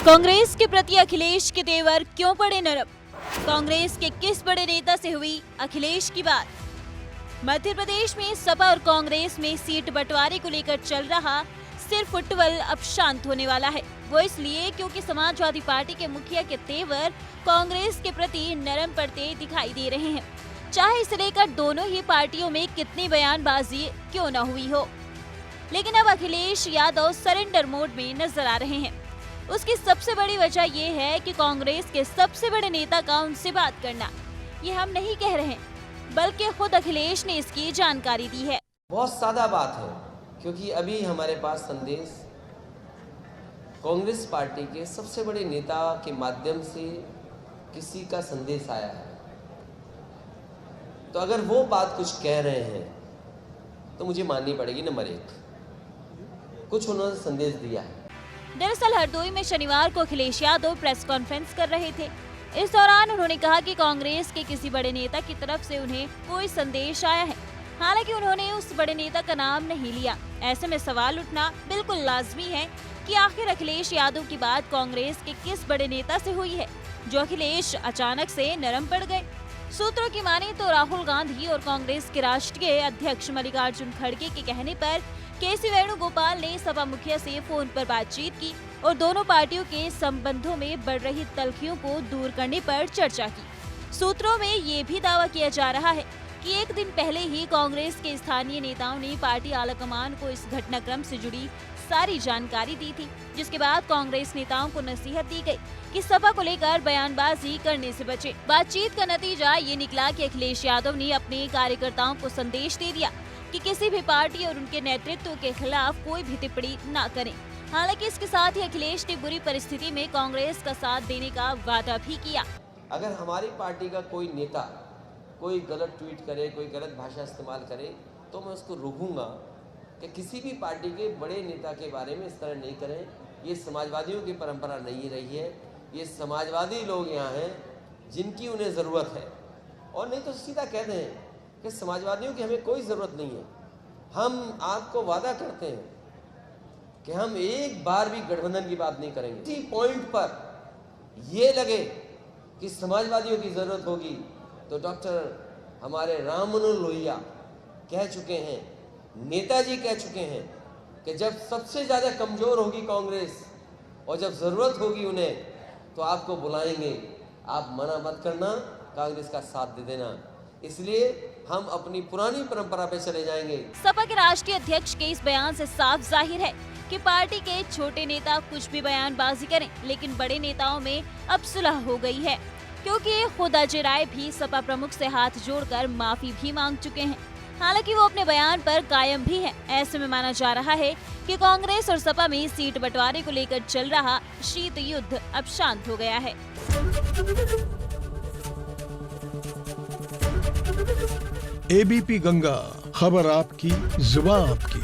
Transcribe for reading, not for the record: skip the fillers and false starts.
कांग्रेस के प्रति अखिलेश के तेवर क्यों पड़े नरम? कांग्रेस के किस बड़े नेता से हुई अखिलेश की बात? मध्य प्रदेश में सपा और कांग्रेस में सीट बंटवारे को लेकर चल रहा सिर्फ फुटबॉल अब शांत होने वाला है। वो इसलिए क्योंकि समाजवादी पार्टी के मुखिया के तेवर कांग्रेस के प्रति नरम पड़ते दिखाई दे रहे हैं, चाहे इसे लेकर दोनों ही पार्टियों में कितनी बयानबाजी क्यों न हुई हो। लेकिन अब अखिलेश यादव सरेंडर मोड में नजर आ रहे हैं। उसकी सबसे बड़ी वजह ये है कि कांग्रेस के सबसे बड़े नेता का उनसे बात करना। ये हम नहीं कह रहे, बल्कि खुद अखिलेश ने इसकी जानकारी दी है। बहुत सादा बात है, क्योंकि अभी हमारे पास संदेश कांग्रेस पार्टी के सबसे बड़े नेता के माध्यम से किसी का संदेश आया है। तो अगर वो बात कुछ कह रहे हैं तो मुझे माननी पड़ेगी। नंबर 1, कुछ उन्होंने संदेश दिया है। दरअसल हरदोई में शनिवार को अखिलेश यादव प्रेस कॉन्फ्रेंस कर रहे थे। इस दौरान उन्होंने कहा कि कांग्रेस के किसी बड़े नेता की तरफ से उन्हें कोई संदेश आया है। हालांकि उन्होंने उस बड़े नेता का नाम नहीं लिया। ऐसे में सवाल उठना बिल्कुल लाजमी है कि आखिर अखिलेश यादव की बात कांग्रेस के किस बड़े नेता से हुई है जो अखिलेश अचानक से नरम पड़ गए। सूत्रों की माने तो राहुल गांधी और कांग्रेस के राष्ट्रीय अध्यक्ष मल्लिकार्जुन खड़गे के कहने पर केसी वेणुगोपाल ने सपा मुखिया से फोन पर बातचीत की और दोनों पार्टियों के संबंधों में बढ़ रही तल्खियों को दूर करने पर चर्चा की। सूत्रों में ये भी दावा किया जा रहा है कि एक दिन पहले ही कांग्रेस के स्थानीय नेताओं ने पार्टी आलाकमान को इस घटनाक्रम से जुड़ी सारी जानकारी दी थी, जिसके बाद कांग्रेस नेताओं को नसीहत दी गई कि सपा को लेकर बयानबाजी करने से बचे। बातचीत का नतीजा ये निकला कि अखिलेश यादव ने अपने कार्यकर्ताओं को संदेश दे दिया कि किसी भी पार्टी और उनके नेतृत्व के खिलाफ कोई भी टिप्पणी न करें। हालांकि इसके साथ ही अखिलेश ने बुरी परिस्थिति में कांग्रेस का साथ देने का वादा भी किया। अगर हमारी पार्टी का कोई नेता कोई गलत ट्वीट करे, कोई गलत भाषा इस्तेमाल करे, तो मैं उसको रोकूंगा कि किसी भी पार्टी के बड़े नेता के बारे में इस तरह नहीं करें। ये समाजवादियों की परंपरा नहीं रही है। ये समाजवादी लोग यहाँ हैं जिनकी उन्हें ज़रूरत है, और नहीं तो सीधा कह दें कि समाजवादियों की हमें कोई ज़रूरत नहीं है। हम आपको वादा करते हैं कि हम एक बार भी गठबंधन की बात नहीं करेंगे। इसी पॉइंट पर ये लगे कि समाजवादियों की ज़रूरत होगी तो डॉक्टर हमारे राम मनोहर लोहिया कह चुके हैं, नेताजी कह चुके हैं कि जब सबसे ज़्यादा कमज़ोर होगी कांग्रेस और जब ज़रूरत होगी उन्हें तो आपको बुलाएंगे, आप मना मत करना, कांग्रेस का साथ दे देना। इसलिए हम अपनी पुरानी परंपरा पे चले जाएंगे। सपा के राष्ट्रीय अध्यक्ष के इस बयान से साफ जाहिर है कि पार्टी के छोटे नेता कुछ भी बयानबाजी करें, लेकिन बड़े नेताओं में अब सुलह हो गई है, क्योंकि खुद अजय राय भी सपा प्रमुख से हाथ जोड़कर माफी भी मांग चुके हैं। हालांकि वो अपने बयान पर कायम भी हैं। ऐसे में माना जा रहा है कि कांग्रेस और सपा में सीट बंटवारे को लेकर चल रहा शीत युद्ध अब शांत हो गया है। एबीपी गंगा, खबर आपकी, जुबान आपकी।